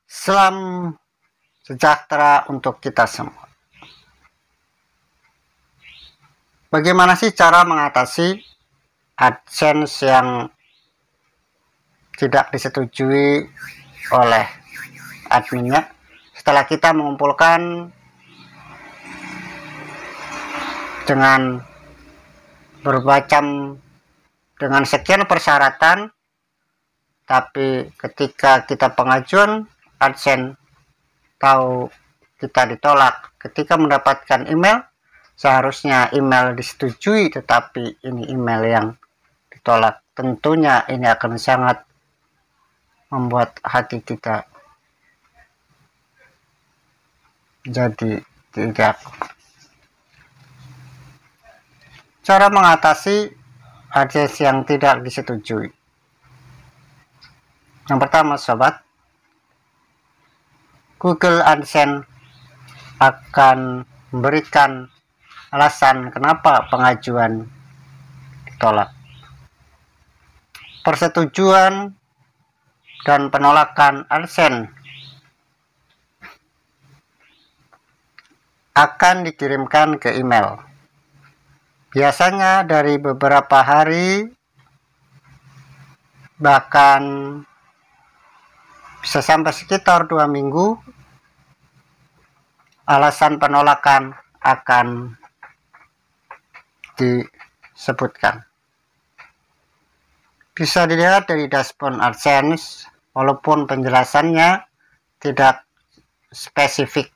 Salam sejahtera untuk kita semua. Bagaimana sih cara mengatasi AdSense yang tidak disetujui oleh adminnya? Setelah kita mengumpulkan dengan dengan sekian persyaratan, tapi ketika kita pengajuan AdSense tahu kita ditolak, ketika mendapatkan email seharusnya email disetujui, tetapi ini email yang ditolak. Tentunya ini akan sangat membuat hati kita jadi tidak. Cara mengatasi AdSense yang tidak disetujui. Yang pertama, sobat, Google AdSense akan memberikan alasan kenapa pengajuan ditolak. Persetujuan dan penolakan AdSense akan dikirimkan ke email. Biasanya dari beberapa hari, bahkan bisa sampai sekitar 2 minggu, alasan penolakan akan disebutkan. Bisa dilihat dari dashboard AdSense, walaupun penjelasannya tidak spesifik.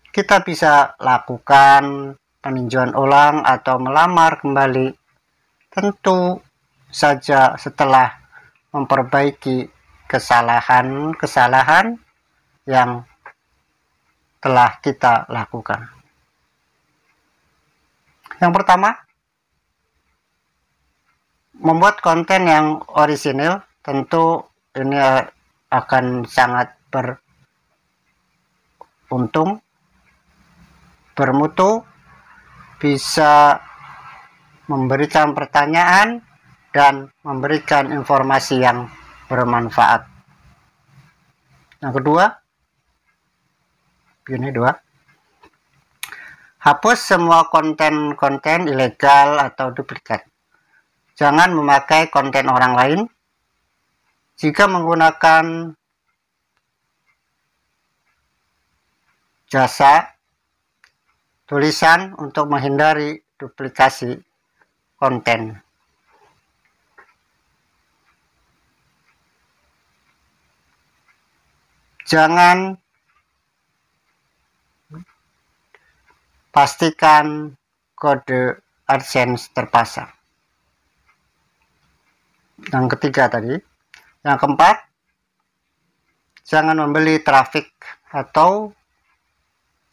Kita bisa lakukan peninjauan ulang atau melamar kembali, tentu saja setelah memperbaiki kesalahan yang telah kita lakukan. Yang pertama, membuat konten yang orisinil. Tentu ini akan sangat beruntung, bermutu, bisa memberikan pertanyaan dan memberikan informasi yang bermanfaat. Yang kedua, hapus semua konten-konten ilegal atau duplikat. Jangan memakai konten orang lain. Jika menggunakan jasa tulisan untuk menghindari duplikasi konten. Jangan pastikan kode AdSense terpasang. Yang ketiga tadi. Yang keempat, jangan membeli traffic atau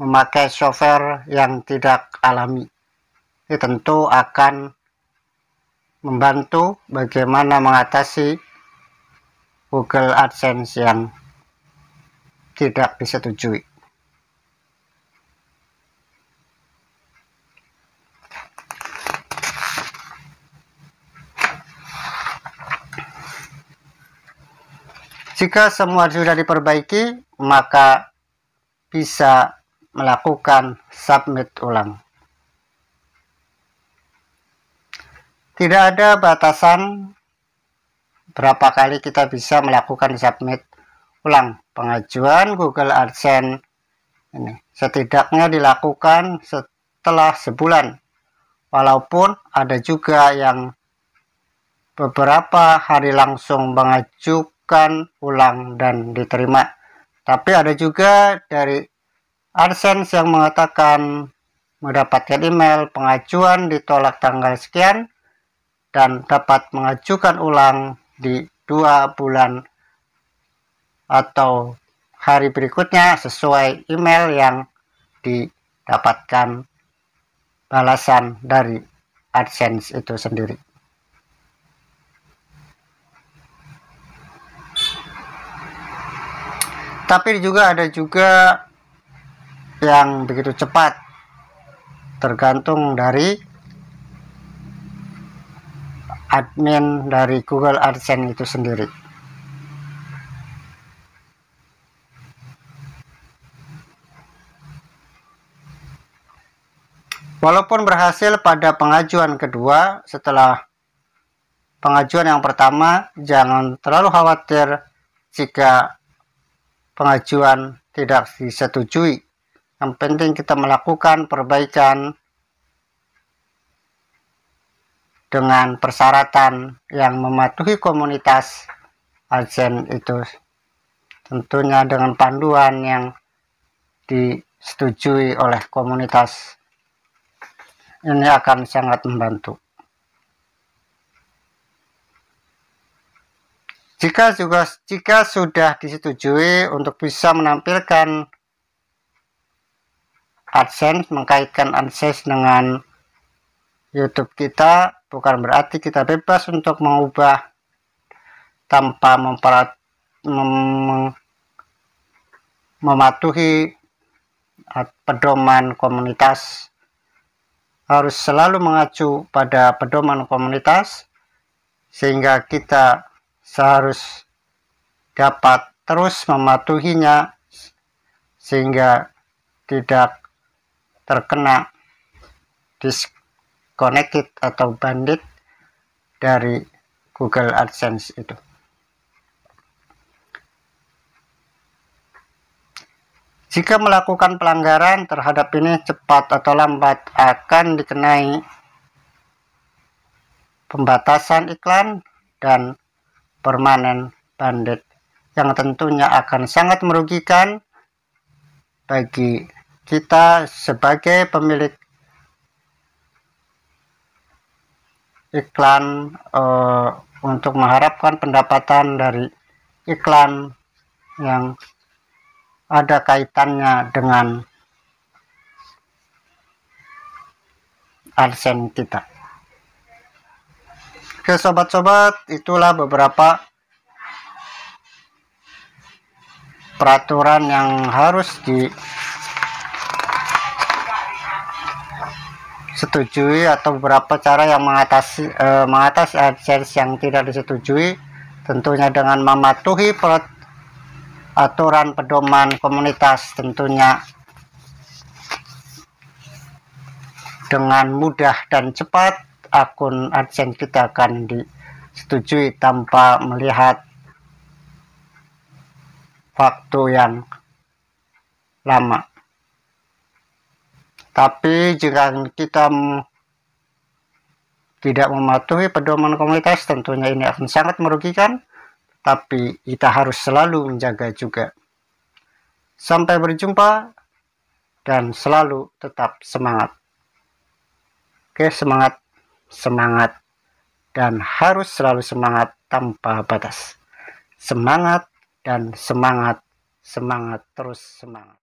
memakai software yang tidak alami. Ini tentu akan membantu bagaimana mengatasi Google AdSense yang tidak disetujui. Jika semua sudah diperbaiki, maka bisa melakukan submit ulang. Tidak ada batasan berapa kali kita bisa melakukan submit ulang. Pengajuan Google AdSense ini setidaknya dilakukan setelah sebulan, walaupun ada juga yang beberapa hari langsung mengajukan ulang dan diterima. Tapi ada juga dari AdSense yang mengatakan mendapatkan email pengajuan ditolak tanggal sekian dan dapat mengajukan ulang di 2 bulan atau hari berikutnya sesuai email yang didapatkan balasan dari AdSense itu sendiri. Tapi juga ada yang begitu cepat, tergantung dari admin dari Google AdSense itu sendiri. Walaupun berhasil pada pengajuan kedua, setelah pengajuan yang pertama, jangan terlalu khawatir jika pengajuan tidak disetujui. Yang penting kita melakukan perbaikan dengan persyaratan yang mematuhi komunitas AdSense itu, tentunya dengan panduan yang disetujui oleh komunitas. Ini akan sangat membantu. Jika sudah disetujui untuk bisa menampilkan AdSense, mengkaitkan AdSense dengan YouTube kita, bukan berarti kita bebas untuk mengubah tanpa mematuhi pedoman komunitas. Harus selalu mengacu pada pedoman komunitas, sehingga kita seharus dapat terus mematuhinya sehingga tidak terkena disconnected atau bandit dari Google AdSense itu. Jika melakukan pelanggaran terhadap ini, cepat atau lambat akan dikenai pembatasan iklan dan permanen bandit, yang tentunya akan sangat merugikan bagi kita sebagai pemilik iklan, untuk mengharapkan pendapatan dari iklan yang ada kaitannya dengan AdSense kita. Oke sobat-sobat, itulah beberapa peraturan yang harus disetujui atau beberapa cara yang mengatasi AdSense yang tidak disetujui, tentunya dengan mematuhi aturan pedoman komunitas. Tentunya dengan mudah dan cepat akun AdSense kita akan disetujui tanpa melihat waktu yang lama. Tapi jika kita tidak mematuhi pedoman komunitas, tentunya ini akan sangat merugikan, tapi kita harus selalu menjaga juga. Sampai berjumpa dan selalu tetap semangat. Oke, semangat dan harus selalu semangat tanpa batas. Semangat dan semangat terus semangat.